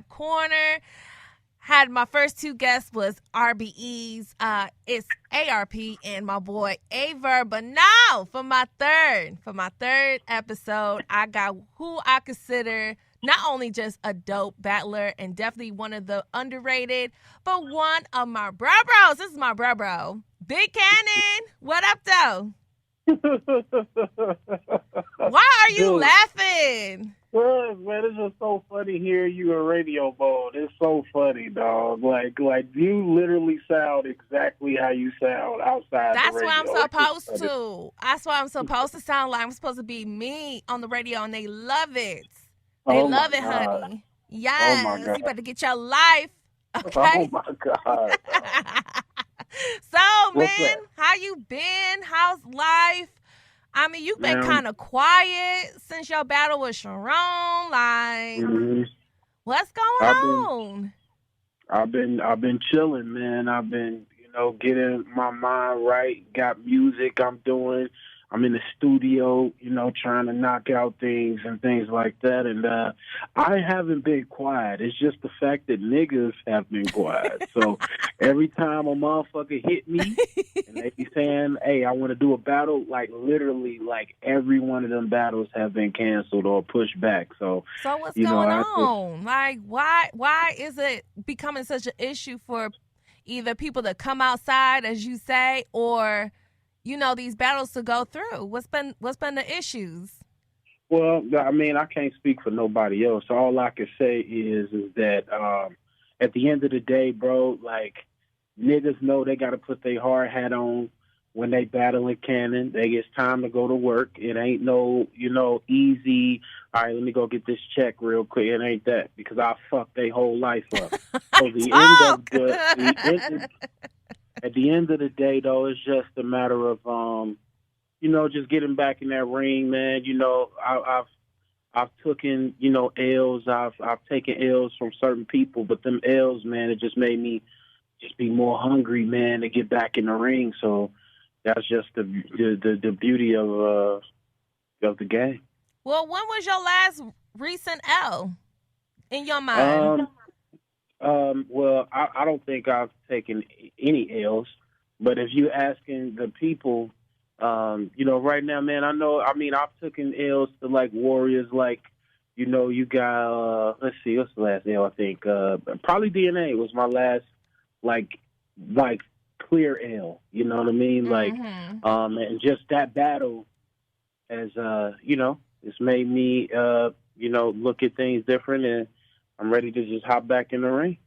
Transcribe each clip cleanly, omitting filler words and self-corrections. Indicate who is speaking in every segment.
Speaker 1: Rap Corner. Had my first two guests was RBE's, it's ARP and my boy Aver. But now for my third episode, I got who I consider not only just a dope battler and definitely one of the underrated, but one of my bros. This is my bro, Big Kannon. What up, though? Why are you laughing?
Speaker 2: Good, man. It's just so funny hearing you in radio mode. It's so funny, dog. Like you literally sound exactly how you sound outside
Speaker 1: That's
Speaker 2: the radio.
Speaker 1: what I'm supposed to. That's what I'm supposed to sound like. I'm supposed to be me on the radio, and they love it. They love it, honey. Yes.
Speaker 2: Oh, my God.
Speaker 1: You better get your life. Okay?
Speaker 2: Oh, my God.
Speaker 1: So,
Speaker 2: What's
Speaker 1: man,
Speaker 2: that?
Speaker 1: how you been? How's life? I mean, you've been kind of quiet since your battle with Sharon. Like, what's going on?
Speaker 2: I've been chilling, man. I've been, getting my mind right. Got music I'm in the studio, trying to knock out things and things like that. And I haven't been quiet. It's just the fact that niggas have been quiet. So every time a motherfucker hit me and they be saying, hey, I want to do a battle, like literally like every one of them battles have been canceled or pushed back. So
Speaker 1: what's going on? Like, why is it becoming such an issue for either people to come outside, as you say, or these battles to go through? What's been the issues?
Speaker 2: Well, I mean, I can't speak for nobody else. All I can say is that at the end of the day, bro, like niggas know they got to put their hard hat on when they battling Kannon. It's time to go to work. It ain't no, easy. All right, let me go get this check real quick. It ain't that, because I fucked their whole life up. So at the end of the day, though, it's just a matter of, just getting back in that ring, man. I've taken, L's. I've taken L's from certain people, but them L's, man, it just made me just be more hungry, man, to get back in the ring. So that's just the beauty of the game.
Speaker 1: Well, when was your last recent L in your mind?
Speaker 2: Well, I don't think I've taken any L's, but if you asking the people, right now, man, I've taken L's to like warriors, like, you got, let's see, what's the last L? I think, probably DNA was my last, like clear L, you know what I mean? Like, and just that battle has, it's made me, look at things different, and I'm ready to just hop back in the ring.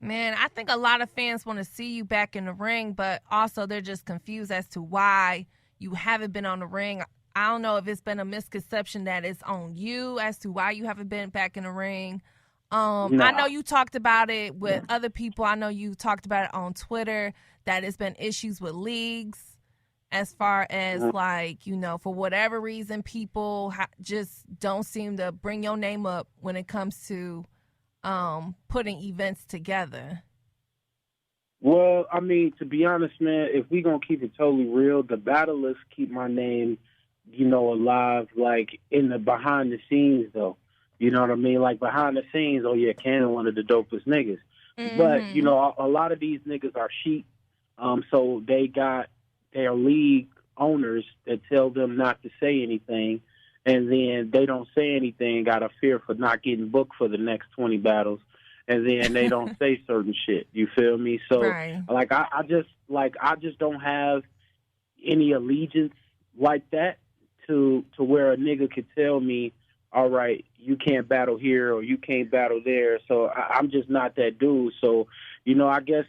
Speaker 1: Man, I think a lot of fans want to see you back in the ring, but also they're just confused as to why you haven't been on the ring. I don't know if it's been a misconception that it's on you as to why you haven't been back in the ring. I know you talked about it with other people. I know you talked about it on Twitter, that it's been issues with leagues as far as, like, for whatever reason, people just don't seem to bring your name up when it comes to putting events together.
Speaker 2: Well, I mean, to be honest, man, if we gonna keep it totally real, the battlers keep my name, alive, like in the behind the scenes, though. You know what I mean? Like behind the scenes, oh yeah, Kannon one of the dopest niggas. But a lot of these niggas are sheep, so they got their league owners that tell them not to say anything. And then they don't say anything, got a fear for not getting booked for the next 20 battles. And then they don't say certain shit. You feel me? So,
Speaker 1: right.
Speaker 2: like, I just don't have any allegiance like that to where a nigga could tell me, all right, you can't battle here or you can't battle there. So I'm just not that dude. So, I guess,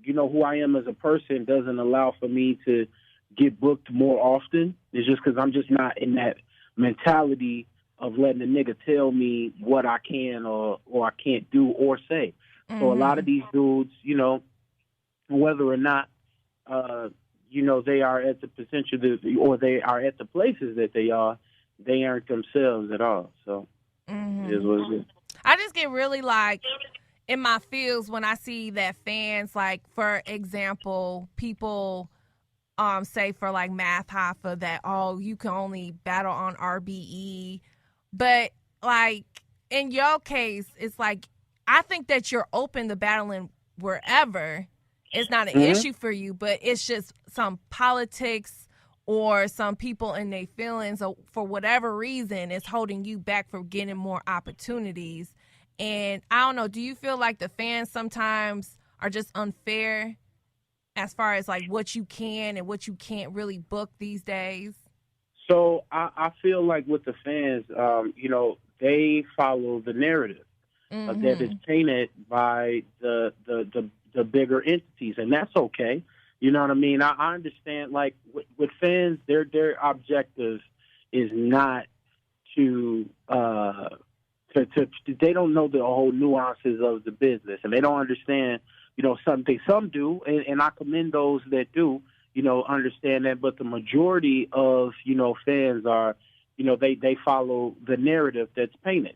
Speaker 2: who I am as a person doesn't allow for me to get booked more often. It's just because I'm just not in that mentality of letting a nigga tell me what I can or I can't do or say. So a lot of these dudes, whether or not, they are at the potential or they are at the places that they are, they aren't themselves at all. So it is what it is.
Speaker 1: I just get really like in my feels when I see that fans, like, for example, people say for like Math Hoffa that, oh, you can only battle on RBE. But like in your case, it's like, I think that you're open to battling wherever. It's not an issue for you, but it's just some politics or some people in their feelings, or for whatever reason, is holding you back from getting more opportunities. And I don't know, do you feel like the fans sometimes are just unfair as far as like what you can and what you can't really book these days?
Speaker 2: So I feel like with the fans, they follow the narrative that is painted by the bigger entities, and that's okay. You know what I mean? I understand. Like with fans, their objective is not to they don't know the whole nuances of the business, and they don't understand. Something some do, and I commend those that do. Understand that, but the majority of fans are, they follow the narrative that's painted,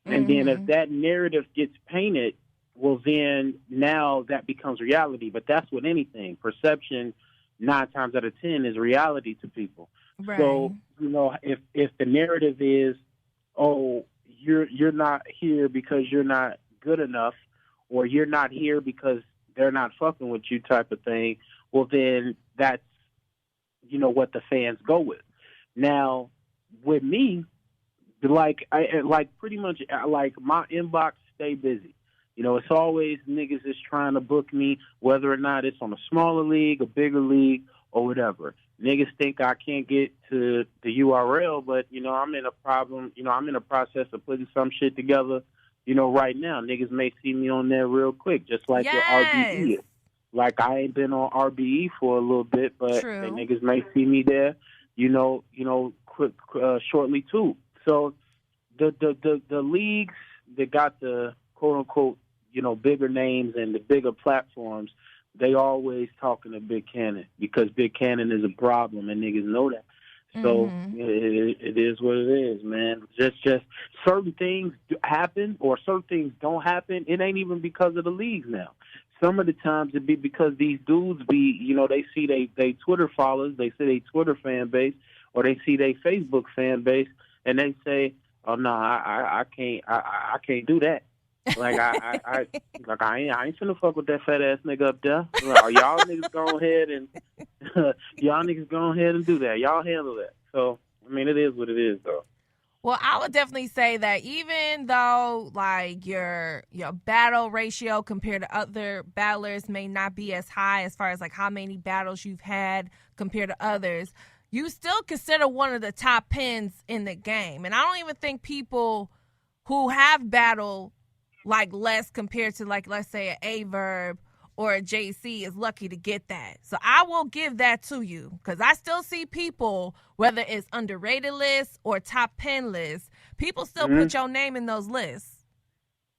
Speaker 2: and then if that narrative gets painted, well, then now that becomes reality. But that's with anything. Perception, 9 times out of 10, is reality to people. Right. So, if the narrative is, oh, you're not here because you're not good enough, or you're not here because they're not fucking with you type of thing, well, then that's, what the fans go with. Now, with me, pretty much, my inbox stay busy. It's always niggas is trying to book me, whether or not it's on a smaller league, a bigger league, or whatever. Niggas think I can't get to the URL, but, I'm in a process of putting some shit together, right now. Niggas may see me on there real quick, just like with RBE. Like, I ain't been on RBE for a little bit, but the niggas may see me there, quick, shortly too. So the leagues that got the quote unquote, bigger names and the bigger platforms, they always talking to Big Kannon, because Big Kannon is a problem, and niggas know that. So it is what it is, man. Just certain things happen or certain things don't happen. It ain't even because of the leagues now. Some of the times it be because these dudes be, they see they Twitter followers, they see they Twitter fan base, or they see they Facebook fan base, and they say, "Oh no, I can't do that." Like I ain't finna fuck with that fat ass nigga up there. Like, y'all niggas go ahead and do that. Y'all handle that. So I mean, it is what it is, though.
Speaker 1: Well, I would definitely say that even though like your battle ratio compared to other battlers may not be as high as far as like how many battles you've had compared to others, you still consider one of the top pins in the game. And I don't even think people who have battled like less compared to like, let's say, an A-Verb or a JC is lucky to get that. So I will give that to you, because I still see people, whether it's underrated lists or top 10 lists, people still put your name in those lists.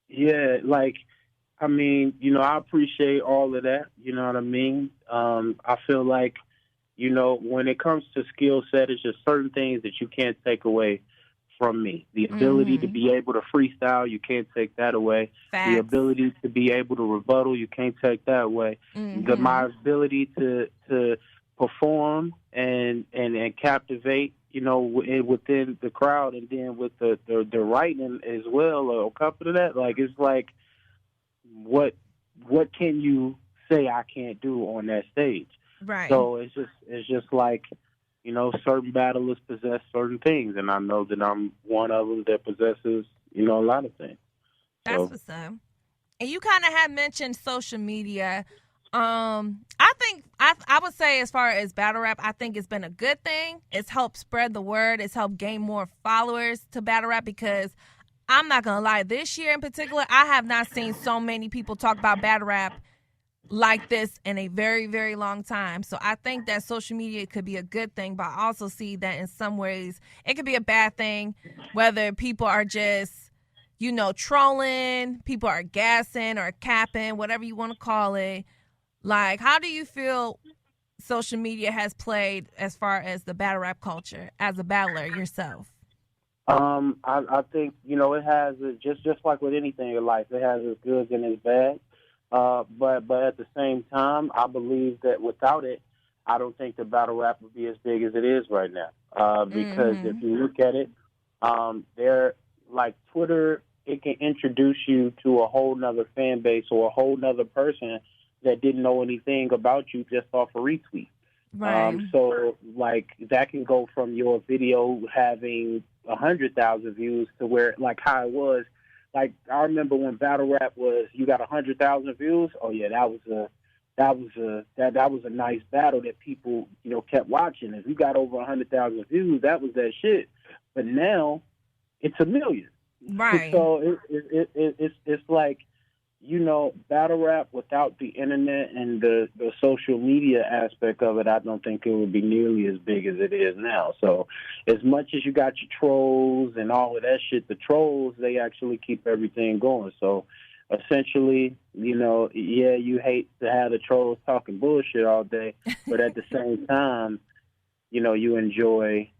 Speaker 2: Yeah, I appreciate all of that. You know what I mean? I feel like, when it comes to skill set, it's just certain things that you can't take away from me. The ability to be able to freestyle, you can't take that away. Facts. The ability to be able to rebuttal, you can't take that away. My ability to perform and captivate, within the crowd, and then with the writing as well, on top of that, it's like, what can you say I can't do on that stage? Right. So it's just like, certain battlers possess certain things, and I know that I'm one of them that possesses, a lot of things.
Speaker 1: That's what's up. And you kind of had mentioned social media. I think I would say, as far as battle rap, I think it's been a good thing. It's helped spread the word. It's helped gain more followers to battle rap, because I'm not going to lie, this year in particular, I have not seen so many people talk about battle rap like this in a very, very long time. So I think that social media could be a good thing, but I also see that in some ways it could be a bad thing, whether people are just, trolling, people are gassing or capping, whatever you want to call it. Like, how do you feel social media has played as far as the battle rap culture as a battler yourself?
Speaker 2: I think, it has, just like with anything in life, it has its goods and its bads. But at the same time, I believe that without it, I don't think the battle rap would be as big as it is right now. Because if you look at it, they're like Twitter it can introduce you to a whole nother fan base or a whole nother person that didn't know anything about you just off a retweet.
Speaker 1: Right.
Speaker 2: So like that can go from your video having 100,000 views to where like how it was. Like I remember when battle rap was you got 100,000 views. Oh yeah, that was a nice battle that people kept watching. If you got over 100,000 views, that was that shit. But now it's a million.
Speaker 1: Right.
Speaker 2: So it's like battle rap without the internet and the social media aspect of it, I don't think it would be nearly as big as it is now. So as much as you got your trolls and all of that shit, the trolls, they actually keep everything going. So essentially, you hate to have the trolls talking bullshit all day, but at the same time, you enjoy,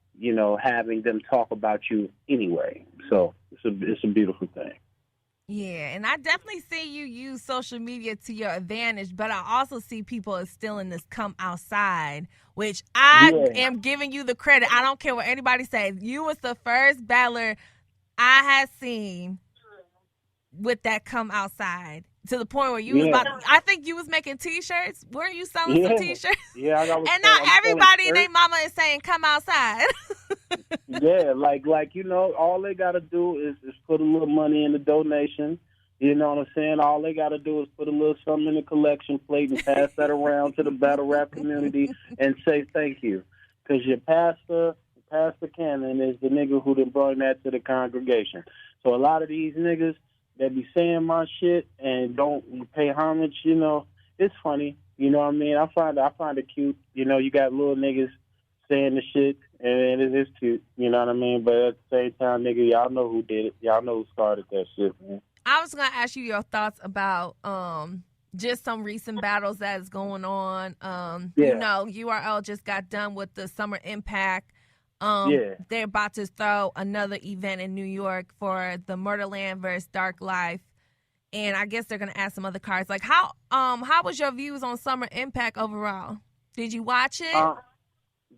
Speaker 2: having them talk about you anyway. So it's a beautiful thing.
Speaker 1: Yeah, and I definitely see you use social media to your advantage, but I also see people as still in this come outside, which I am giving you the credit. I don't care what anybody says. You was the first battler I had seen with that come outside to the point where you was about I think you was making T-shirts. Weren't you selling some T-shirts?
Speaker 2: Yeah,
Speaker 1: and not everybody and their mama is saying come outside.
Speaker 2: Yeah, like all they got to do is put a little money in the donation. You know what I'm saying? All they got to do is put a little something in the collection plate and pass that around to the battle rap community and say thank you. Because your pastor, Kannon, is the nigga who done brought that to the congregation. So a lot of these niggas that be saying my shit and don't pay homage, it's funny. You know what I mean? I find it cute. You got little niggas saying the shit, and it is cute. You know what I mean? But at the same time, nigga, y'all know who did it. Y'all know who started that shit, man.
Speaker 1: I was going to ask you your thoughts about just some recent battles that's going on. URL just got done with the Summer Impact. They're about to throw another event in New York for the Murderland versus Dark Life. And I guess they're going to add some other cards. Like, how was your views on Summer Impact overall? Did you watch it?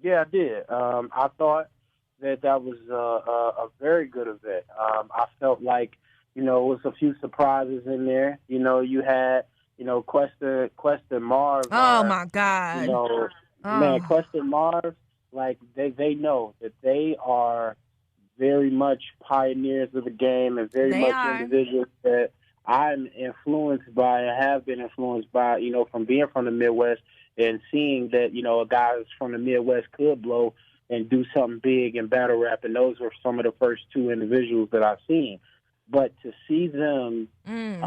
Speaker 2: Yeah, I did. I thought that was a very good event. I felt like, it was a few surprises in there. You had, Quest and Marv.
Speaker 1: Oh, my God.
Speaker 2: Man, Quest and Marv, like, they know that they are very much pioneers of the game and very much individuals that I'm influenced by and have been influenced by, from being from the Midwest and seeing that, a guy from the Midwest could blow and do something big in battle rap. And those were some of the first two individuals that I've seen. But to see them, have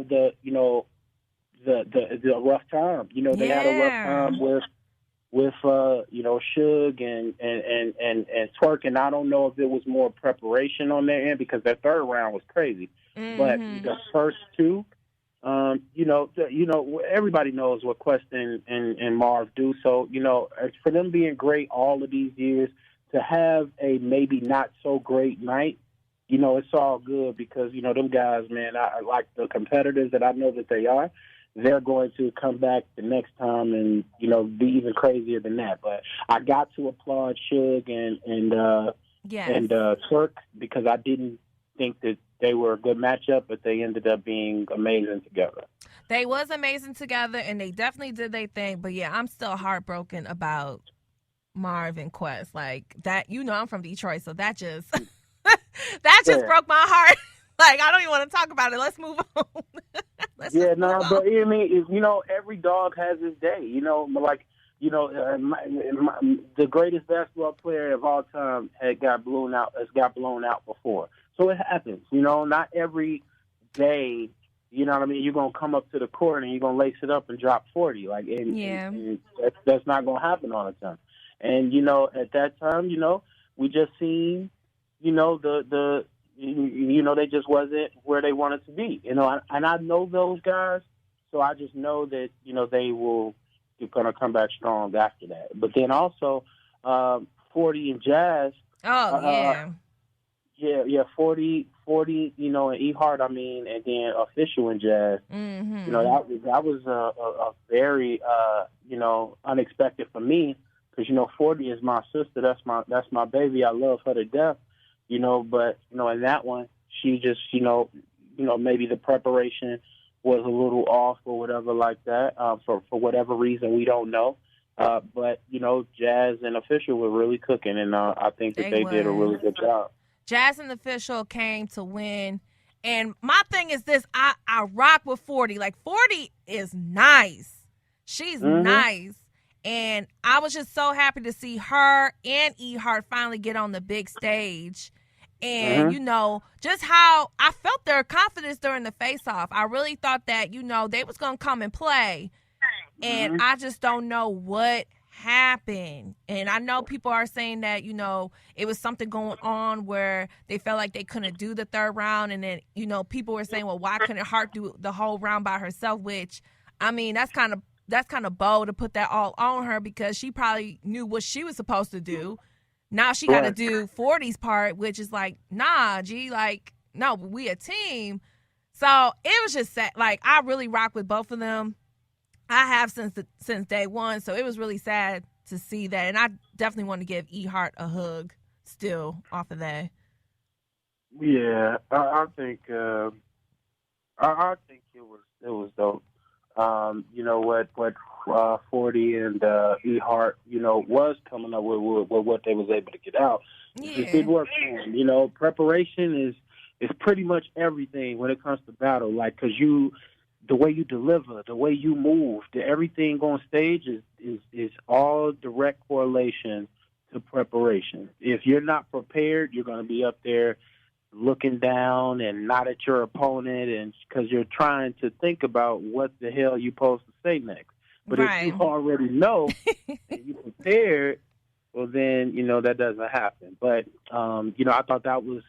Speaker 2: the rough time, they had a rough time with Suge and Twerk. And I don't know if it was more preparation on their end because that third round was crazy. But the first two, everybody knows what Quest and Marv do. So, for them being great all of these years, to have a maybe not so great night, it's all good because, them guys, man, I like the competitors that I know that they are. They're going to come back the next time and, be even crazier than that. But I got to applaud Suge and Twerk because I didn't think that they were a good matchup, but they ended up being amazing together.
Speaker 1: They was amazing together, and they definitely did their thing. But, yeah, I'm still heartbroken about Marvin Quest. Like, that, I'm from Detroit, so that just broke my heart. Like, I don't even want to talk about it. Let's move on. But
Speaker 2: I mean, every dog has his day. The greatest basketball player of all time has got blown out before. So it happens, not every day, you know what I mean? You're going to come up to the court and you're going to lace it up and drop 40. And that's not going to happen all the time. And, at that time, we just seen, they just wasn't where they wanted to be, and I know those guys. So I just know that, they're going to come back strong after that. But then also 40 and Jazz.
Speaker 1: Oh, yeah.
Speaker 2: Yeah, 40, and E-Hart, and then Official and Jazz.
Speaker 1: Mm-hmm.
Speaker 2: That was a very, unexpected for me because, 40 is my sister. That's my baby. I love her to death. But in that one, she just, maybe the preparation was a little off or whatever like that, for whatever reason we don't know. But Jazz and Official were really cooking, and I think that they did a really good job.
Speaker 1: Jazz and Official came to win. And my thing is this, I rock with 40. Like, 40 is nice. She's nice. And I was just so happy to see her and E Hart finally get on the big stage. And, just how I felt their confidence during the face-off. I really thought that, they was going to come and play. And I just don't know what happened. And I know people are saying that, it was something going on where they felt like they couldn't do the third round. And then, people were saying, well, why couldn't Hart do the whole round by herself? Which, I mean, that's kind of bold to put that all on her, because she probably knew what she was supposed to do. Now she got to do 40's part, which is like, nah, G, like, no, we a team. So it was just sad. Like, I really rock with both of them. I have since day one, so it was really sad to see that. And I definitely want to give E Hart a hug still off of that.
Speaker 2: Yeah, I think I think it was dope. What 40 and E Hart, was coming up with what they was able to get out.
Speaker 1: Yeah.
Speaker 2: It did work for them. Preparation is pretty much everything when it comes to battle. Like, because the way you deliver, the way you move, everything on stage is all direct correlation to preparation. If you're not prepared, you're going to be up there looking down and not at your opponent, and because you're trying to think about what the hell you're supposed to say next. But if you already know and you prepared, well then that doesn't happen. But I thought that was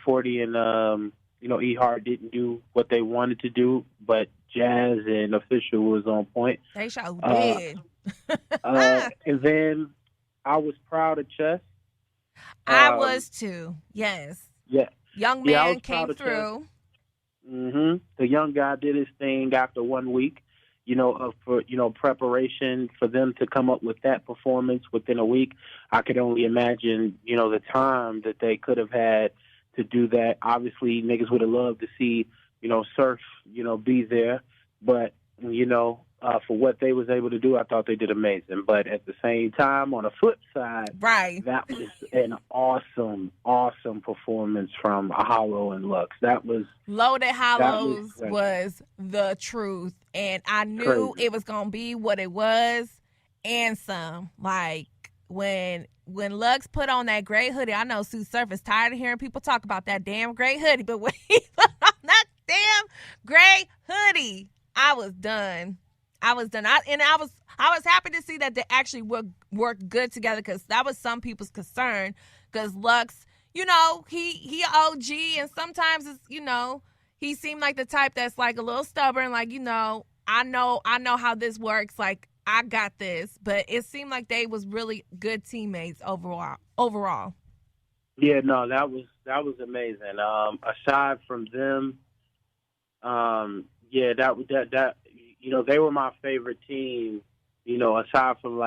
Speaker 2: 40 and E Hart didn't do what they wanted to do, but Jazz and Official was on point.
Speaker 1: They sure did.
Speaker 2: And then I was proud of Chess.
Speaker 1: I was too. Yes.
Speaker 2: Yeah.
Speaker 1: Young man came through.
Speaker 2: The young guy did his thing after 1 week, for preparation for them to come up with that performance within a week. I could only imagine, the time that they could have had to do that. Obviously, niggas would have loved to see, Surf, be there, but for what they was able to do, I thought they did amazing. But at the same time, on the flip side, that was an awesome performance from Hollow and Lux. That was
Speaker 1: Loaded Hollows was the truth, and I knew it was gonna be what it was and some. Like when Lux put on that gray hoodie, I know Sue Surf is tired of hearing people talk about that damn gray hoodie, but when he put on that damn gray hoodie, I was done. I was happy to see that they actually worked good together, because that was some people's concern. Because Lux, he OG, and sometimes it's, he seemed like the type that's like a little stubborn. Like, I know how this works. Like, I got this. But it seemed like they was really good teammates overall.
Speaker 2: Yeah, no, that was amazing. Aside from them, that. They were my favorite team, aside from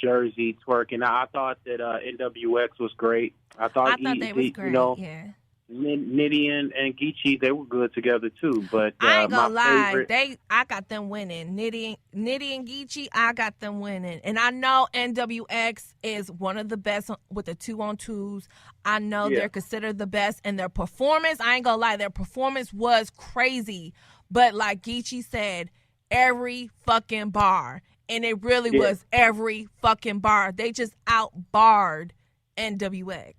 Speaker 2: Jersey, Twerk. And I thought that NWX was great. I thought they was great, yeah. Nitty and Geechee, they were good together too. But
Speaker 1: I ain't gonna lie, I got them winning. Nitty and Geechee, I got them winning. And I know NWX is one of the best with the 2-on-2s. I know they're considered the best, and their performance, I ain't gonna lie, their performance was crazy. But like Geechee said, every fucking bar. And it really was every fucking bar. They just outbarred NWX.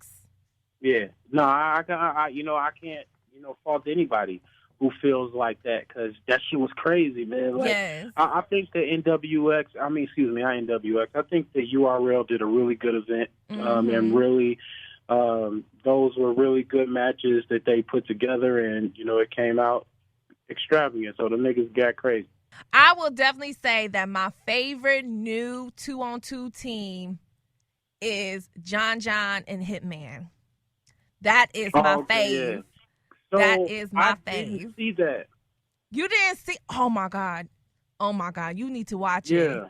Speaker 2: Yeah. No, I can't, fault anybody who feels like that, because that shit was crazy, man. Like, yes. I think the NWX, not NWX, I think the URL did a really good event, and really, those were really good matches that they put together, and, it came out extravagant, so the niggas got crazy.
Speaker 1: I will definitely say that my favorite new 2-on-2 team is John and Hitman. That is my fave.
Speaker 2: Yeah. So
Speaker 1: that is my fave.
Speaker 2: I didn't see that.
Speaker 1: You didn't see? Oh my god! You need to watch it.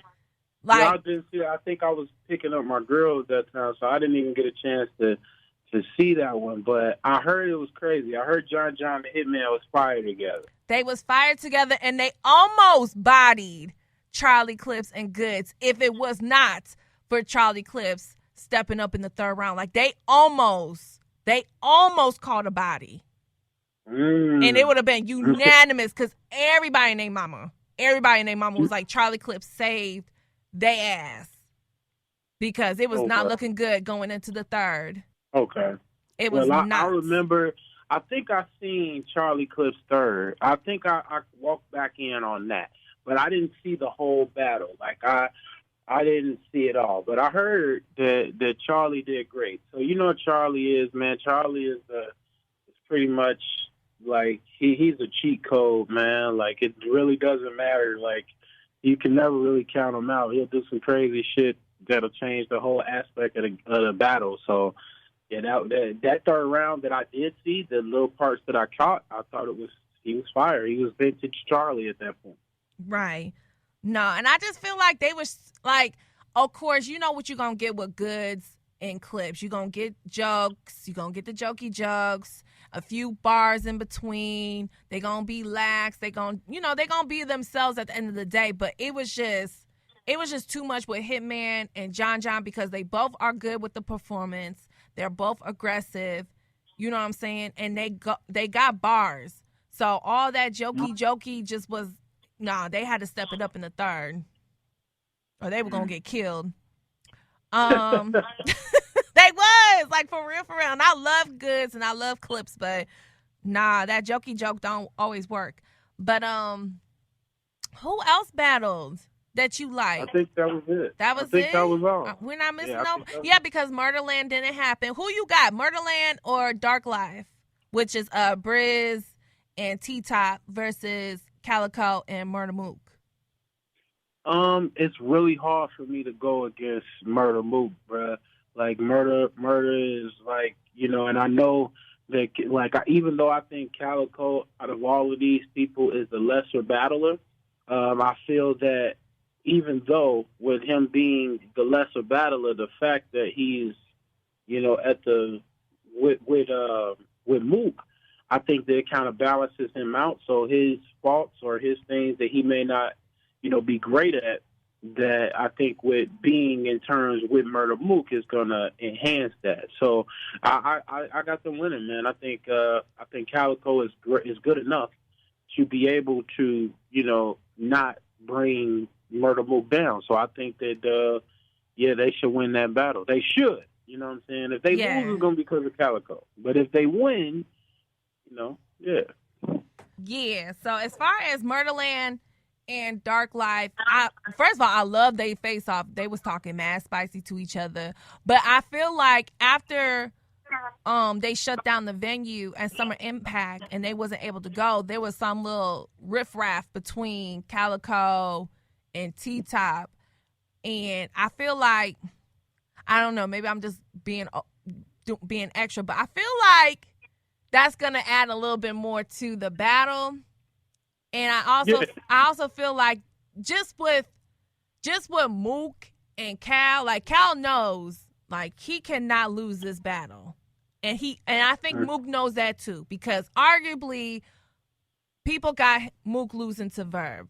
Speaker 2: Yeah,
Speaker 1: Like
Speaker 2: I didn't see. I think I was picking up my girl at that time, so I didn't even get a chance to see that one. But I heard it was crazy. I heard John and Hitman was fired together.
Speaker 1: they was fired together and they almost bodied Charlie Clips and Goods if it was not for Charlie Clips stepping up in the third round. Like they almost called a body. And it would have been unanimous because everybody named Mama was like, Charlie Clips saved they ass because it was not looking good going into the third.
Speaker 2: Okay.
Speaker 1: It was not.
Speaker 2: I remember, I think I seen Charlie Clips third. I think I walked back in on that, but I didn't see the whole battle. Like I didn't see it all, but I heard that Charlie did great. So you know what Charlie is, man. Charlie is pretty much like he's a cheat code, man. Like it really doesn't matter. Like you can never really count him out. He'll do some crazy shit that'll change the whole aspect of the battle. So yeah, that third round that I did see, the little parts that I caught, I thought he was fire. He was vintage Charlie at that point.
Speaker 1: Right. No, and I just feel like they was like, of course, you know what you're going to get with Goods and Clips. You're going to get jokes. You're going to get the jokey jokes, a few bars in between. They're going to be lax. They're going to be themselves at the end of the day. But it was just too much with Hitman and John because they both are good with the performance. They're both aggressive. You know what I'm saying? And they got bars. So all that jokey just was, they had to step it up in the third. Or they were going to get killed. They was, like, for real. And I love Goods and I love Clips, but that jokey joke don't always work. But who else battled that you like?
Speaker 2: I think that was it.
Speaker 1: That was
Speaker 2: I think
Speaker 1: it?
Speaker 2: that was all.
Speaker 1: We're not missing because Murderland didn't happen. Who you got, Murderland or Dark Life? Which is Briz and T-Top versus Calico and Murder Mook.
Speaker 2: It's really hard for me to go against Murder Mook, bruh. Like Murder is like, and I know that even though I think Calico out of all of these people is the lesser battler, I feel that even though with him being the lesser battler, the fact that he's, with Mook, I think that it kind of balances him out. So his faults or his things that he may not, be great at, that I think with being in terms with Murder Mook is gonna enhance that. So I got them winning, man. I think Calico is good enough to be able to, not bring Murder Mook down. So I think that they should win that battle. They should. You know what I'm saying? If they lose, it's gonna be because of Calico. But if they win, yeah.
Speaker 1: Yeah. So as far as Murderland and Dark Life, first of all, I love they face off. They was talking mad spicy to each other. But I feel like after they shut down the venue at Summer Impact and they wasn't able to go, there was some little riffraff between Calico and T-Top. And I feel like, I don't know, maybe I'm just being extra, but I feel like that's going to add a little bit more to the battle. And I also feel like just with Mook and Cal, like Cal knows like he cannot lose this battle. And I think Mook knows that too, because arguably people got Mook losing to Verb.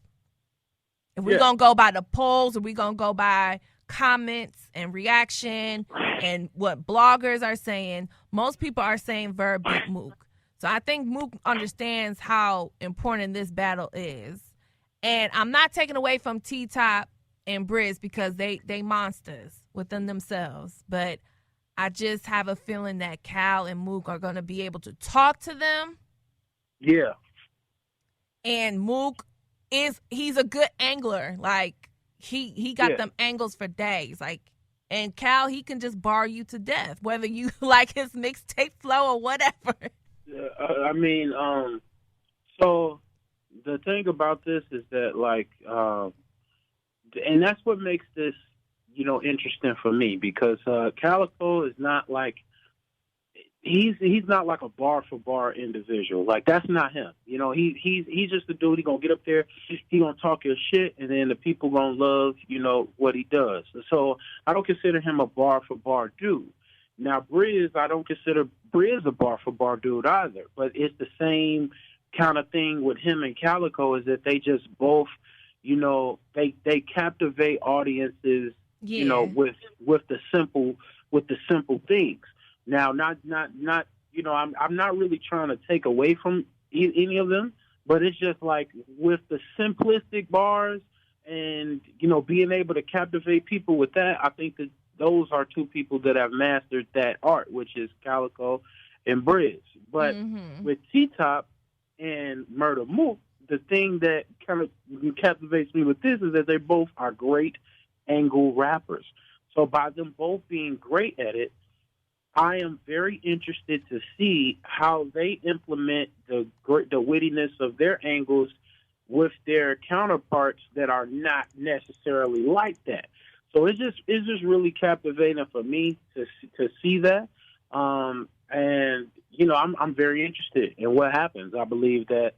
Speaker 1: If we're going to go by the polls, or we're going to go by comments and reaction and what bloggers are saying, most people are saying Verb beat Mook. So I think Mook understands how important this battle is. And I'm not taking away from T-Top and Briz because they monsters within themselves. But I just have a feeling that Cal and Mook are going to be able to talk to them.
Speaker 2: Yeah.
Speaker 1: And Mook he's a good angler. Like he got them angles for days. Like, and Cal, he can just bar you to death, whether you like his mixtape flow or whatever.
Speaker 2: I mean, so the thing about this is that, like, and that's what makes this, interesting for me, because Calico is not like, he's not like a bar for bar individual. Like, that's not him. You know, he's just a dude. He gonna get up there, he gonna talk his shit, and then the people gonna love, you know, what he does. So I don't consider him a bar for bar dude. Now Briz, I don't consider Briz a bar for bar dude either. But it's the same kind of thing with him and Calico, is that they just both, you know, they captivate audiences,
Speaker 1: Yeah.
Speaker 2: you know, with the simple things. Now, not you know, I'm not really trying to take away from any of them, but it's just like with the simplistic bars and, you know, being able to captivate people with that, I think that those are two people that have mastered that art, which is Calico and Briz. But with T-Top and Murder Mook, the thing that kind of captivates me with this is that they both are great angle rappers. So by them both being great at it, I am very interested to see how they implement the wittiness of their angles with their counterparts that are not necessarily like that. So it's just really captivating for me to see that, and you know, I'm very interested in what happens. I believe that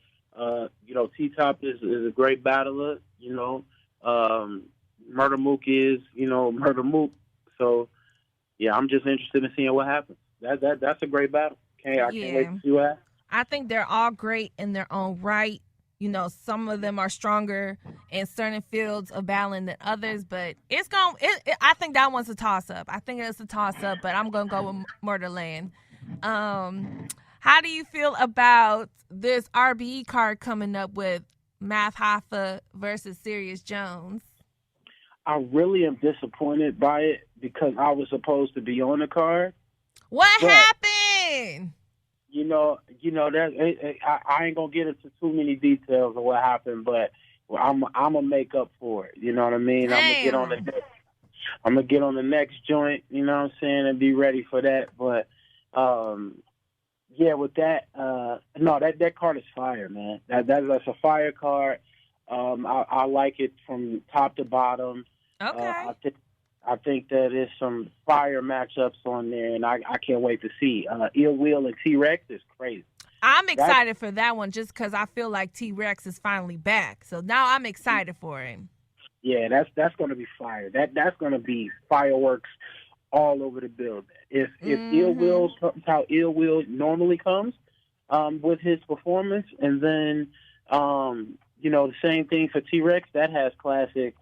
Speaker 2: you know, T-Top is a great battler. You know, Murder Mook is, you know, Murder Mook. So yeah, I'm just interested in seeing what happens. That's a great battle. I can't wait to see what happens.
Speaker 1: I think they're all great in their own right. You know, some of them are stronger in certain fields of battling than others, but I think that one's a toss-up. I think it's a toss-up, but I'm going to go with Murderland. How do you feel about this RBE card coming up with Math Hoffa versus Serious Jones?
Speaker 2: I really am disappointed by it because I was supposed to be on the card.
Speaker 1: What happened?
Speaker 2: You know that I ain't gonna get into too many details of what happened, but I'm gonna make up for it. You know what I mean?
Speaker 1: Damn.
Speaker 2: I'm gonna get on the next joint. You know what I'm saying, and be ready for that. But yeah, with that, no, that card is fire, man. That's a fire card. I like it from top to bottom.
Speaker 1: Okay.
Speaker 2: I think that there's some fire matchups on there, and I can't wait to see. Ill Will and T-Rex is crazy.
Speaker 1: I'm excited for that one just because I feel like T-Rex is finally back. So now I'm excited for him.
Speaker 2: Yeah, that's going to be fire. That's going to be fireworks all over the building. If Ill Will comes how Ill Will normally comes with his performance, and then you know, the same thing for T-Rex, that has classic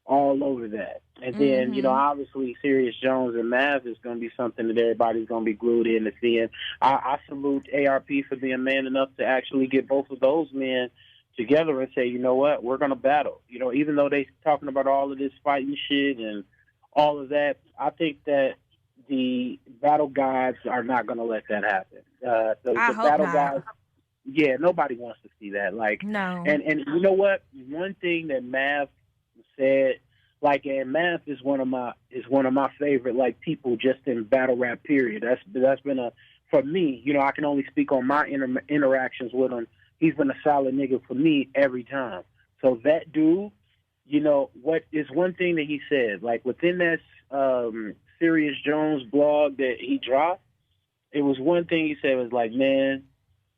Speaker 2: all over that. And then, you know, obviously Serious Jones and Mav is going to be something that everybody's going to be glued in to seeing. I salute ARP for being man enough to actually get both of those men together and say, you know what, we're going to battle. You know, even though they talking about all of this fighting shit and all of that, I think that the battle gods are not going to let that happen. The battle gods, yeah, nobody wants to see that. Like,
Speaker 1: no.
Speaker 2: And you know what? One thing that Mav said, like, and Math is one of my favorite, like, people just in battle rap period. That's been for me, you know, I can only speak on my interactions with him. He's been a solid nigga for me every time. So that dude, you know, what is one thing that he said, like, within that Serious Jones blog that he dropped, it was one thing he said was like, man,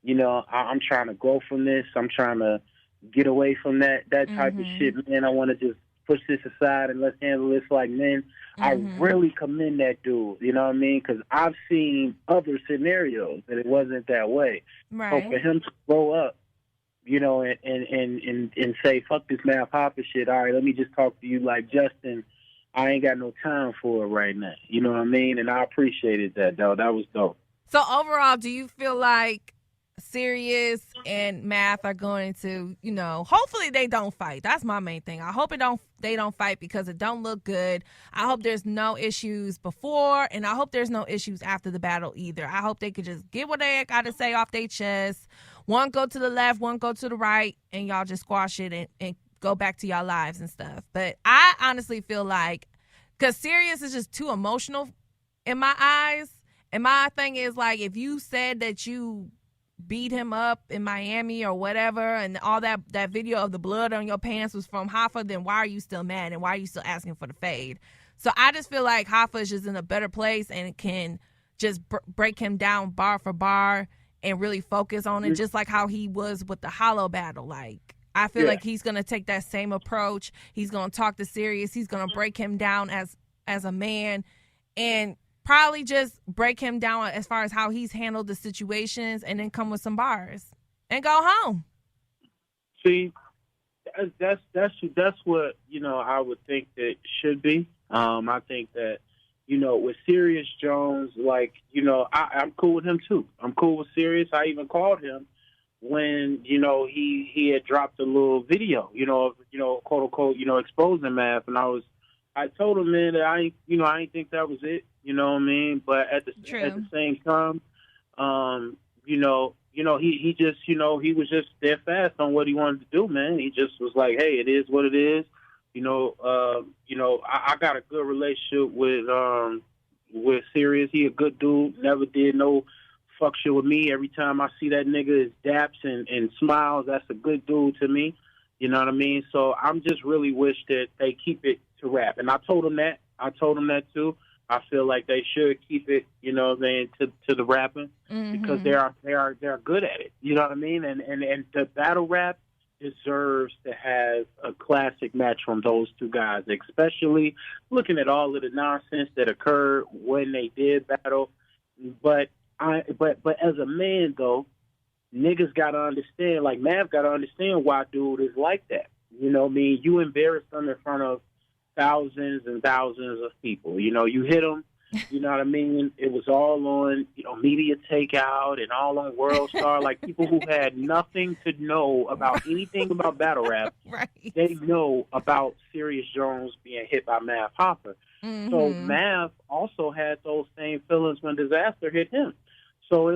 Speaker 2: you know, I'm trying to grow from this. I'm trying to get away from that type of shit, man. I want to just push this aside and let's handle this like men. I really commend that dude, you know what I mean? Because I've seen other scenarios that it wasn't that way.
Speaker 1: Right.
Speaker 2: So for him to grow up, you know, and say, fuck this Math Hoffa shit, all right, let me just talk to you like Justin. I ain't got no time for it right now. You know what I mean? And I appreciated that, though. That was dope.
Speaker 1: So overall, do you feel like Serious and Math are going to, you know, hopefully they don't fight. That's my main thing. I hope they don't fight because it don't look good. I hope there's no issues before, and I hope there's no issues after the battle either. I hope they could just get what they got to say off their chest. One go to the left, one go to the right, and y'all just squash it and go back to y'all lives and stuff. But I honestly feel like, because Serious is just too emotional in my eyes, and my thing is, like, if you said that you beat him up in Miami or whatever, and all that video of the blood on your pants was from Hoffa, then why are you still mad and why are you still asking for the fade? So I just feel like Hoffa is just in a better place and can just break him down bar for bar and really focus on it, just like how he was with the Hollow battle. Like, I feel like he's going to take that same approach. He's going to talk to Sirius. He's going to break him down as a man and probably just break him down as far as how he's handled the situations and then come with some bars and go home.
Speaker 2: See, that's what, I would think that it should be. I think that, with Sirius Jones, like, I'm cool with him too. I'm cool with Sirius. I even called him when, he had dropped a little video, quote unquote, exposing Math. And I told him, man, that I ain't think that was it. You know what I mean? But at the same time, he just, he was just steadfast on what he wanted to do, man. He just was like, hey, it is what it is. I got a good relationship with Sirius. He a good dude. Never did no fuck shit with me. Every time I see that nigga, is daps and smiles. That's a good dude to me. You know what I mean? So I'm just really wish that they keep it to rap. And I told him that. Too. I feel like they should keep it, to the rapping because they're good at it. You know what I mean? And the battle rap deserves to have a classic match from those two guys, especially looking at all of the nonsense that occurred when they did battle. But as a man though, niggas gotta understand, like Mav gotta understand why dude is like that. You know what I mean? You embarrassed them in front of thousands and thousands of people. You hit them, you know what I mean? It was all on, Media Takeout and all on World Star, like people who had nothing to know about anything about battle rap.
Speaker 1: Right.
Speaker 2: They know about Sirius Jones being hit by Mav Hoffa. So Mav also had those same feelings when Disaster hit him. So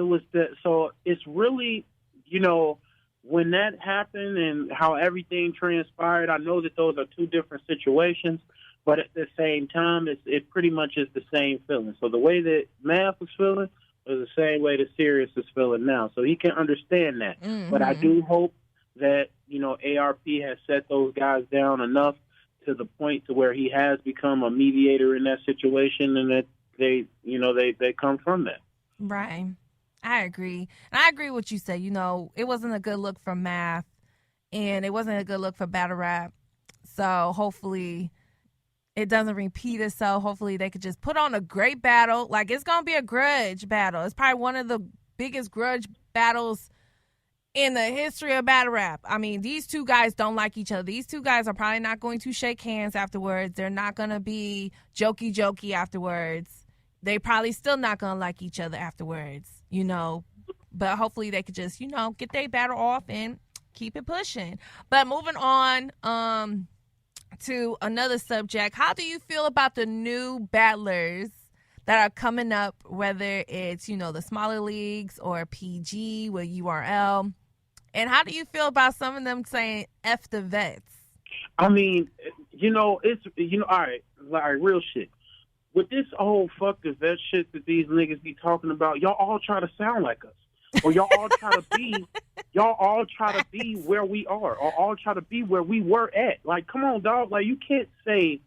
Speaker 2: it's really, when that happened and how everything transpired, I know that those are two different situations, but at the same time, it pretty much is the same feeling. So the way that Mav was feeling is the same way that Sirius is feeling now. So he can understand that. But I do hope that, ARP has set those guys down enough to the point to where he has become a mediator in that situation and that they come from that.
Speaker 1: Right. I agree. And I agree with what you said. It wasn't a good look for Math, and it wasn't a good look for battle rap. So hopefully it doesn't repeat itself. Hopefully they could just put on a great battle. Like, it's going to be a grudge battle. It's probably one of the biggest grudge battles in the history of battle rap. I mean, these two guys don't like each other. These two guys are probably not going to shake hands afterwards. They're not going to be jokey afterwards. They probably still not going to like each other afterwards, but hopefully they could just, get their battle off and keep it pushing. But moving on to another subject, how do you feel about the new battlers that are coming up, whether it's, the smaller leagues or PG with URL? And how do you feel about some of them saying F the vets?
Speaker 2: I mean, it's, all right, like real shit. With this whole fuck the vet shit that these niggas be talking about, y'all all try to sound like us. Or y'all all try to be where we are, or all try to be where we were at. Like, come on, dog. Like, you can't say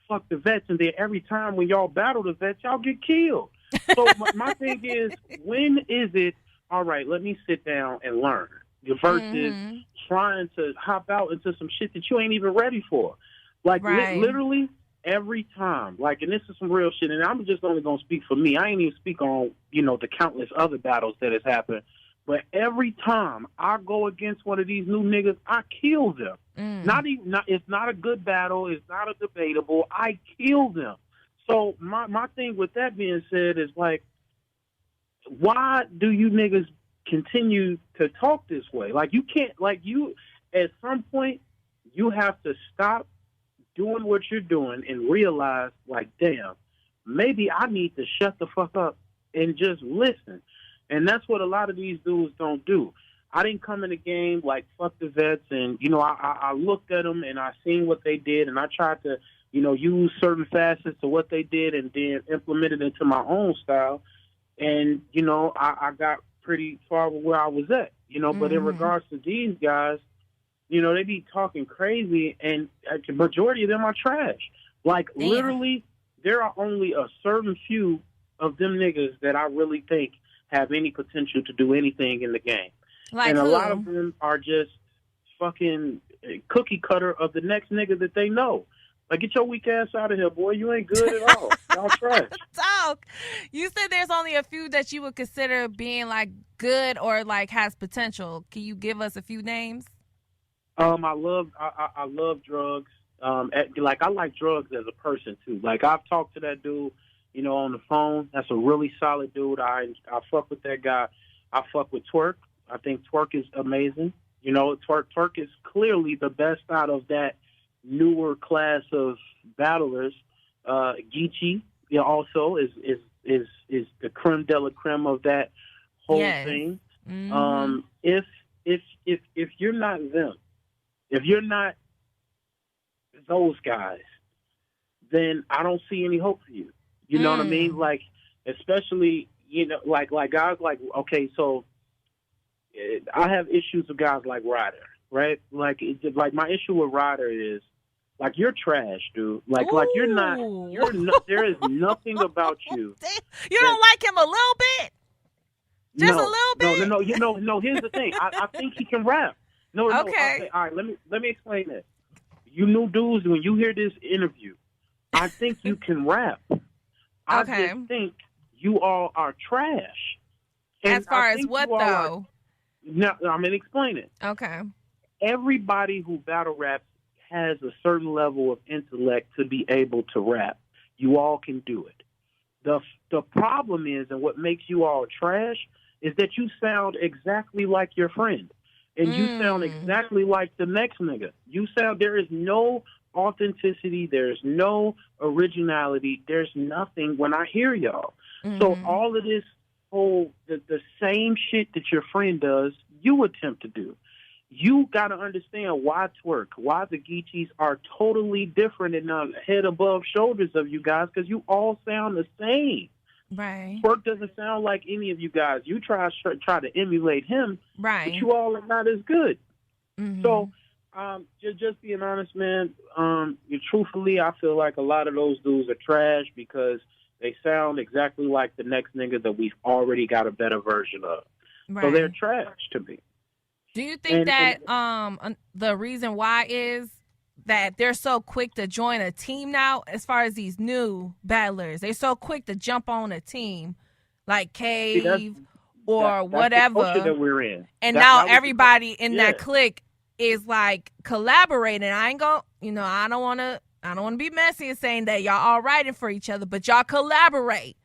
Speaker 2: fuck the vets and then every time when y'all battle the vets, y'all get killed. So my thing is, when is it, all right, let me sit down and learn, versus trying to hop out into some shit that you ain't even ready for. Like, literally every time, like, and this is some real shit, and I'm just only going to speak for me. I ain't even speak on, the countless other battles that has happened. But every time I go against one of these new niggas, I kill them. It's not a good battle. It's not a debatable. I kill them. So my thing with that being said is, like, why do you niggas continue to talk this way? Like, you can't, like, at some point, you have to stop doing what you're doing and realize, like, damn, maybe I need to shut the fuck up and just listen. And that's what a lot of these dudes don't do. I didn't come in the game like, fuck the vets, and, I looked at them and I seen what they did, and I tried to, use certain facets of what they did and then implement it into my own style. And, I got pretty far with where I was at, but in regards to these guys, they be talking crazy, and the majority of them are trash. Like, literally, there are only a certain few of them niggas that I really think have any potential to do anything in the game.
Speaker 1: Like
Speaker 2: and
Speaker 1: who?
Speaker 2: a lot of them are just fucking cookie cutter of the next nigga that they know. Like, get your weak ass out of here, boy. You ain't good at all. Y'all trash.
Speaker 1: Dog, you said there's only a few that you would consider being like good or like has potential. Can you give us a few names?
Speaker 2: I love drugs. Like, I like drugs as a person too. Like, I've talked to that dude, on the phone. That's a really solid dude. I fuck with that guy. I fuck with Twerk. I think Twerk is amazing. Twerk is clearly the best out of that newer class of battlers. Geechee, also is the creme de la creme of that whole thing.
Speaker 1: Mm-hmm.
Speaker 2: If you're not them, if you're not those guys, then I don't see any hope for you. You know what I mean? Like, especially, like guys like, okay, so I have issues with guys like Ryder, right? Like my issue with Ryder is, like, you're trash, dude. Like you're not, there is nothing about you.
Speaker 1: You don't like him a little bit? Just a little bit?
Speaker 2: No, here's the thing. I think he can rap. No. Okay, all right, let me explain this. You new dudes, when you hear this interview, I think you can rap. I just think you all are trash. And
Speaker 1: as far as what, though?
Speaker 2: No, I'm going to explain it.
Speaker 1: Okay.
Speaker 2: Everybody who battle raps has a certain level of intellect to be able to rap. You all can do it. The problem is, and what makes you all trash, is that you sound exactly like your friend. And you sound exactly like the next nigga. There is no authenticity. There's no originality. There's nothing when I hear y'all. So all of this the same shit that your friend does, you attempt to do. You got to understand why Twerk, why the Geechees are totally different and head above shoulders of you guys, because you all sound the same.
Speaker 1: Right.
Speaker 2: Twerk doesn't sound like any of you guys. You try to emulate him,
Speaker 1: right?
Speaker 2: But you all are not as good. So, just being honest, man. Truthfully, I feel like a lot of those dudes are trash because they sound exactly like the next nigga that we've already got a better version of. Right. So they're trash to me.
Speaker 1: Do you think that the reason why is that they're so quick to join a team now, as far as these new battlers? They're so quick to jump on a team like Cave or whatever.
Speaker 2: That's the culture that we're in.
Speaker 1: And now everybody in that clique is like collaborating. I ain't gonna, I don't want to be messy and saying that y'all all writing for each other, but y'all collaborate.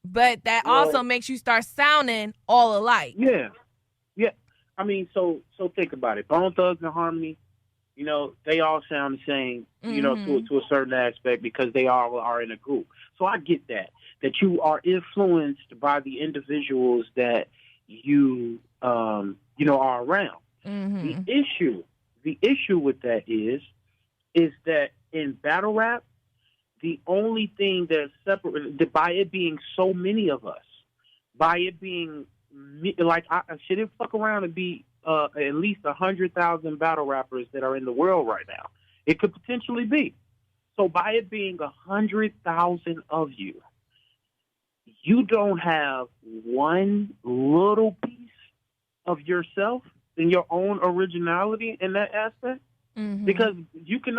Speaker 1: But that also makes you start sounding all alike.
Speaker 2: Yeah. I mean, so think about it. Bone Thugs and Harmony, they all sound the same, to a certain aspect because they all are in a group. So I get that you are influenced by the individuals that you, are around. The issue with that is that in battle rap, the only thing that's separate, by it being so many of us, by it being like, I shouldn't fuck around and be at least 100,000 battle rappers that are in the world right now. It could potentially be. So by it being 100,000 of you, you don't have one little piece of yourself and your own originality in that aspect. Because you can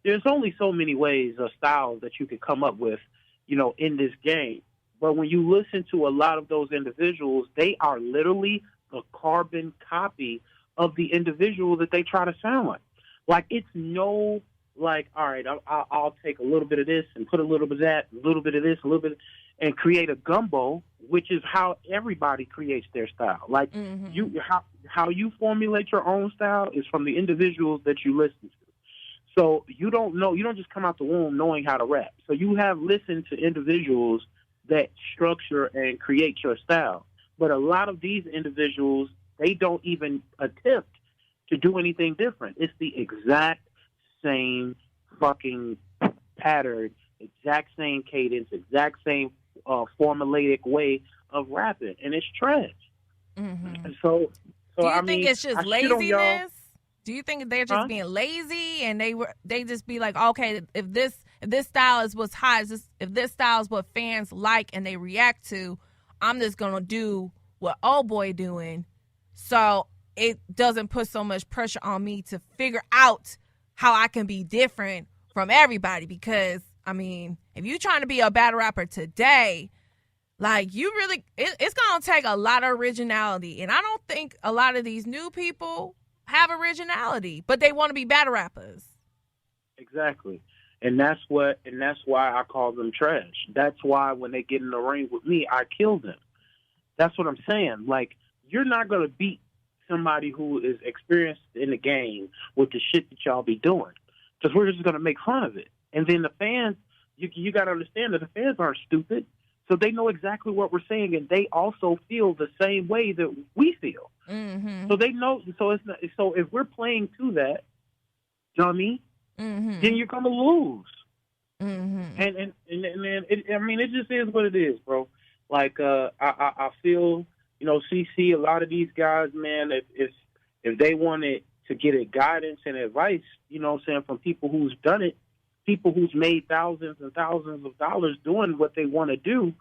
Speaker 2: there's only so many ways or styles that you can come up with, in this game. But when you listen to a lot of those individuals, they are literally a carbon copy of the individual that they try to sound like. Like, it's no, like, all right, I'll take a little bit of this and put a little bit of that, a little bit of this, a little bit, and create a gumbo, which is how everybody creates their style. Like, how you formulate your own style is from the individuals that you listen to. So you don't just come out the womb knowing how to rap. So you have listened to individuals that structure and create your style. But a lot of these individuals, they don't even attempt to do anything different. It's the exact same fucking pattern, exact same cadence, exact same formulaic way of rapping, and it's trash. So
Speaker 1: do you think it's just laziness? Do you think they're just being lazy and they just be like, okay, if this if this style is what's hot, if this style is what fans like and they react to, I'm just going to do what old boy doing. So it doesn't put so much pressure on me to figure out how I can be different from everybody. Because, I mean, if you're trying to be a battle rapper today, like, you really, it's going to take a lot of originality. And I don't think a lot of these new people have originality, but they want to be battle rappers.
Speaker 2: Exactly. And that's why I call them trash. That's why when they get in the ring with me, I kill them. That's what I'm saying. Like, you're not going to beat somebody who is experienced in the game with the shit that y'all be doing, because we're just going to make fun of it. And then the fans, you got to understand that the fans aren't stupid. So they know exactly what we're saying, and they also feel the same way that we feel.
Speaker 1: Mm-hmm.
Speaker 2: So they know. So it's not, so if we're playing to that, you know what I mean?
Speaker 1: Mm-hmm.
Speaker 2: Then you're gonna lose.
Speaker 1: Mm-hmm.
Speaker 2: And I mean, it just is what it is, bro. Like I feel, you know, CC, a lot of these guys, man, if they wanted to get a guidance and advice, you know what I'm saying, from people who's done it, people who's made thousands and thousands of dollars doing what they want to do,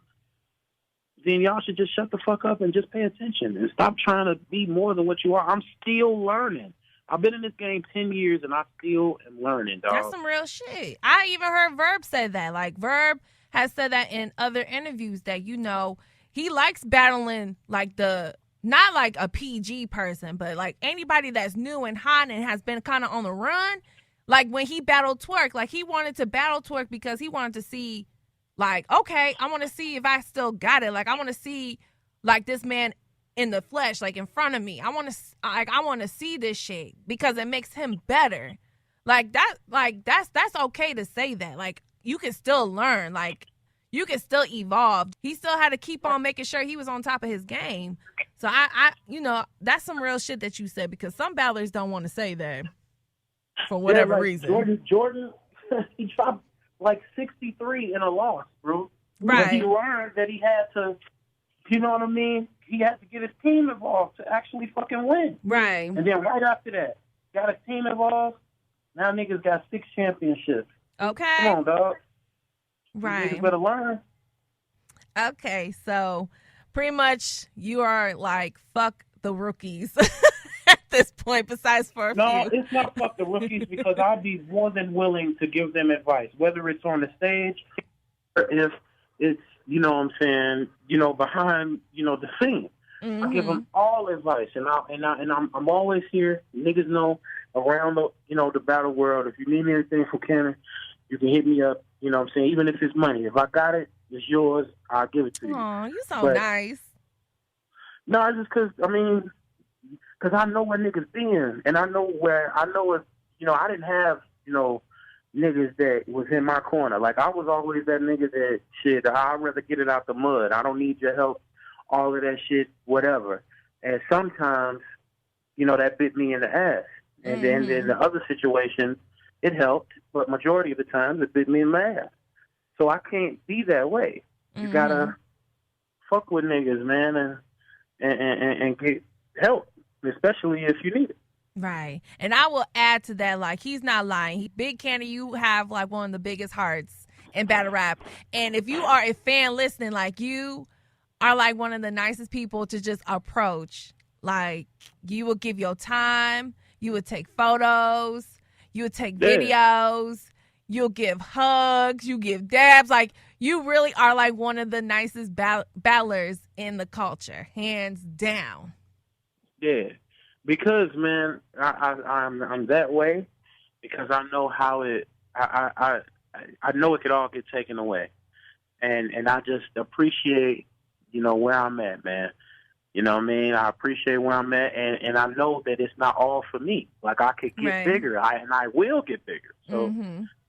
Speaker 2: then y'all should just shut the fuck up and just pay attention and stop trying to be more than what you are. I'm still learning. I've been in this game 10 years and I still am learning, dog.
Speaker 1: That's some real shit. I even heard Verb say that. Like, Verb has said that in other interviews that, you know, he likes battling like not like a PG person, but like anybody that's new and hot and has been kind of on the run. Like, when he battled Twerk, like, he wanted to battle Twerk because he wanted to see, like, okay, I want to see if I still got it. Like, I want to see, like, this man in the flesh, like, in front of me. I want to see this shit because it makes him better. That's okay to say that. Like, you can still learn. Like, you can still evolve. He still had to keep on making sure he was on top of his game. So, I you know, that's some real shit that you said, because some battlers don't want to say that. For whatever reason.
Speaker 2: Jordan, he dropped like 63 in a loss, bro.
Speaker 1: Right.
Speaker 2: But he learned that he had to, you know what I mean? He had to get his team involved to actually fucking win.
Speaker 1: Right.
Speaker 2: And then right after that, got his team involved. Now niggas got 6 championships.
Speaker 1: Okay.
Speaker 2: Come on, dog.
Speaker 1: Right.
Speaker 2: You better learn.
Speaker 1: Okay, so pretty much you are like, fuck the rookies. At this point, besides for a
Speaker 2: No,
Speaker 1: few.
Speaker 2: it's not fuck the rookies, because I'd be more than willing to give them advice, whether it's on the stage or if it's, you know what I'm saying, you know, behind, you know, the scene.
Speaker 1: Mm-hmm.
Speaker 2: I give them all advice, and I'm always here. Niggas know around the, you know, the battle world. If you need anything from Kannon, you can hit me up. You know what I'm saying? Even if it's money, if I got it, it's yours. I'll give it to you.
Speaker 1: Oh, you so
Speaker 2: But,
Speaker 1: nice.
Speaker 2: No, it's just because I know where niggas been, and I know if, you know, I didn't have, you know, niggas that was in my corner. Like, I was always that nigga that, shit, I'd rather get it out the mud. I don't need your help, all of that shit, whatever. And sometimes, you know, that bit me in the ass. And then in the other situations, it helped, but majority of the times it bit me in the ass. So I can't be that way. You gotta fuck with niggas, man, and get help, especially if you need it.
Speaker 1: Right. And I will add to that, like, he's not lying. Big Kannon, you have like one of the biggest hearts in battle rap. And if you are a fan listening, like, you are like one of the nicest people to just approach. Like, you will give your time, you would take photos, you would take videos, you'll give hugs, you give dabs. Like, you really are like one of the nicest battlers in the culture, hands down.
Speaker 2: Yeah. Because, man, I'm that way because I know how I know it could all get taken away, and I just appreciate, you know, where I'm at, man. You know what I mean? I appreciate where I'm at, and I know that it's not all for me. Like, I could get bigger, and I will get bigger. So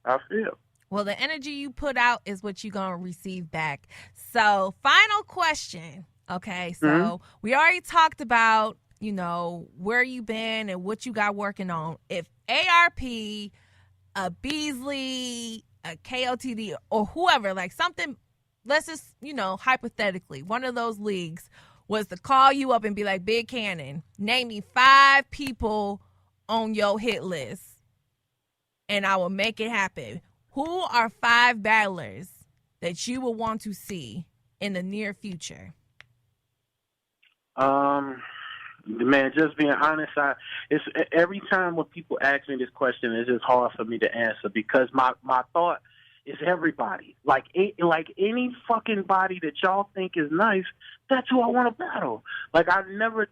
Speaker 2: I feel.
Speaker 1: Well, the energy you put out is what you're gonna receive back. So, final question. Okay, so we already talked about, you know, where you been and what you got working on. If ARP, a Beasley, a KOTD, or whoever, like something, let's just, you know, hypothetically, one of those leagues was to call you up and be like, Big Kannon, name me 5 people on your hit list, and I will make it happen. Who are 5 battlers that you will want to see in the near future?
Speaker 2: Man, just being honest, it's every time when people ask me this question, it's just hard for me to answer because my thought is everybody. Like any fucking body that y'all think is nice, that's who I want to battle. Like I never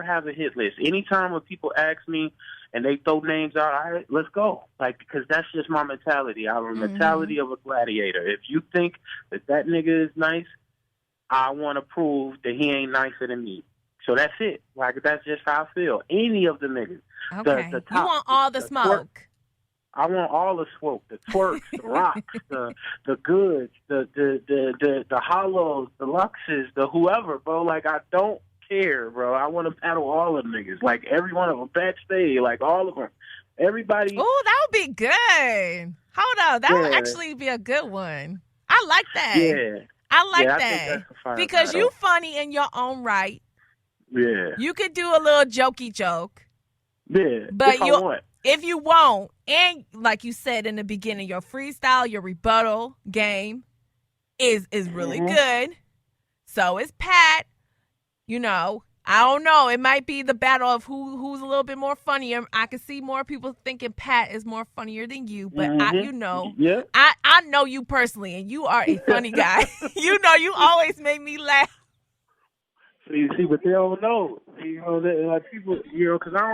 Speaker 2: have a hit list. Anytime when people ask me and they throw names out, all right, let's go. Like because that's just my mentality. I have a mentality of a gladiator. If you think that nigga is nice, I want to prove that he ain't nicer than me. So that's it. Like that's just how I feel. Any of the niggas.
Speaker 1: Okay.
Speaker 2: The top,
Speaker 1: you want all the smoke.
Speaker 2: I want all the smoke, the twerks, the rocks, the goods, the hollows, the luxes, the whoever, bro. Like I don't care, bro. I want to battle all of them niggas. Like every one of them, backstage, like all of them. Everybody.
Speaker 1: Oh, that would be good. Hold up, that would actually be a good one. I like that.
Speaker 2: Yeah,
Speaker 1: I like
Speaker 2: I
Speaker 1: that
Speaker 2: think that's a fire
Speaker 1: because
Speaker 2: battle.
Speaker 1: you funny in your own right.
Speaker 2: Yeah,
Speaker 1: you could do a little jokey joke.
Speaker 2: Yeah,
Speaker 1: but
Speaker 2: if
Speaker 1: you won't, and like you said in the beginning, your freestyle, your rebuttal game is really good. So is Pat. You know, I don't know. It might be the battle of who's a little bit more funnier. I can see more people thinking Pat is more funnier than you, but I know you personally, and you are a funny guy. You know, you always make me laugh.
Speaker 2: See, but they don't know. You know, like people, because I don't